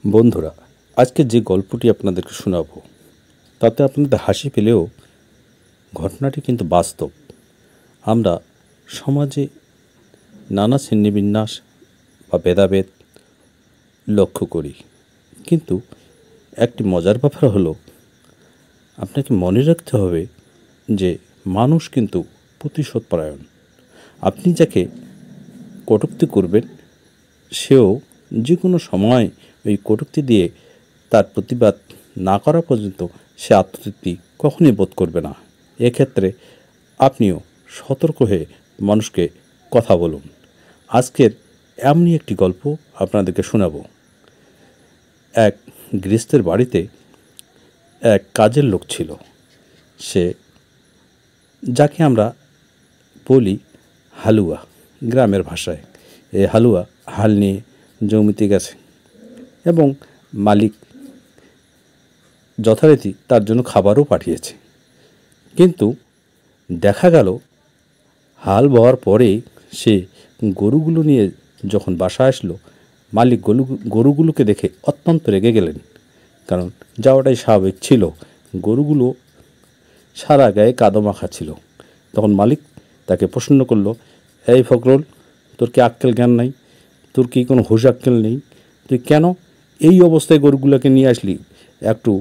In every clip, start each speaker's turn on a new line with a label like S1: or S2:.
S1: বন্ধুরা, আজকে যে গল্পটি আপনাদেরকে শোনাব তাতে আপনাদের হাসি পেলেও ঘটনাটি কিন্তু বাস্তব। আমরা সমাজে নানা শ্রেণীবিন্যাস বা ভেদাভেদ লক্ষ্য করি, কিন্তু একটি মজার ব্যাপার হলো আপনাকে মনে রাখতে হবে যে মানুষ কিন্তু প্রতিশোধপরায়ণ। আপনি যাকে কটূক্তি করবেন সেও যে কোনো সময় ওই কটূক্তি দিয়ে তার প্রতিবাদ না করা পর্যন্ত সে আত্মতৃপ্তি কখনই বোধ করবে না। এক্ষেত্রে আপনিও সতর্ক হয়ে মানুষকে কথা বলুন। আজকের এমনই একটি গল্প আপনাদেরকে শোনাব। এক গৃহস্থের বাড়িতে এক কাজের লোক ছিল। সে, যাকে আমরা বলি হালুয়া গ্রামের ভাষায়। এই হালুয়া হাল নিয়ে জমিতে গেছে এবং মালিক যথারীতি তার জন্য খাবারও পাঠিয়েছে। কিন্তু দেখা গেল হাল বওয়ার পরে সে গরুগুলো নিয়ে যখন বাসায় আসলো, মালিক গরুগুলোকে দেখে অত্যন্ত রেগে গেলেন। কারণ যাওয়াটাই স্বাভাবিক ছিল, গরুগুলো সারা গায়ে কাদা মাখা ছিল। তখন মালিক তাকে প্রশ্ন করলো, এই ফখরুল, তোর কি আক্কেল জ্ঞান নাই? তোর কি কোনো হুঁশ আক্কেল নেই? তুই কেন এই অবস্থায় গরুগুলোকে নিয়ে আসলি? একটু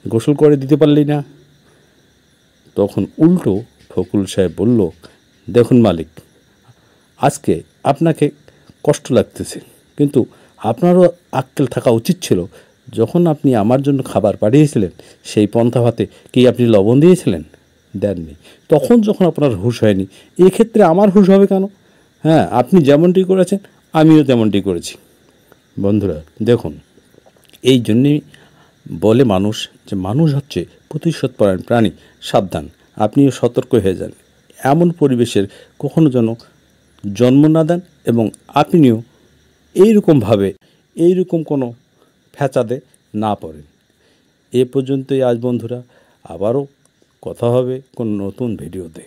S1: গোসল করে দিতে পারলি না? তখন উল্টো ফখরুল সাহেব বলল, দেখুন মালিক, আজকে আপনাকে কষ্ট লাগতেছে, কিন্তু আপনারও আক্কেল থাকা উচিত ছিল। যখন আপনি আমার জন্য খাবার পাঠিয়েছিলেন সেই পন্থা ভাতে কি আপনি লবণ দিয়েছিলেন? দেননি। তখন যখন আপনার হুঁশ হয়নি, এক্ষেত্রে আমার হুঁশ হবে কেন? হ্যাঁ, আপনি যেমনটি করেছেন আমিও তেমনটি করেছি। বন্ধুরা দেখুন, এই জন্যেই বলে মানুষ যে মানুষ হচ্ছে প্রতিশোধপরায়ণ প্রাণী। সাবধান, আপনিও সতর্ক হয়ে যান। এমন পরিবেশের কখনো যেন জন্ম না দেন এবং আপনিও এইরকম কোনো ফ্যাচাদে না পড়েন। এ পর্যন্তই আজ বন্ধুরা, আবারও কথা হবে কোনো নতুন ভিডিওতে।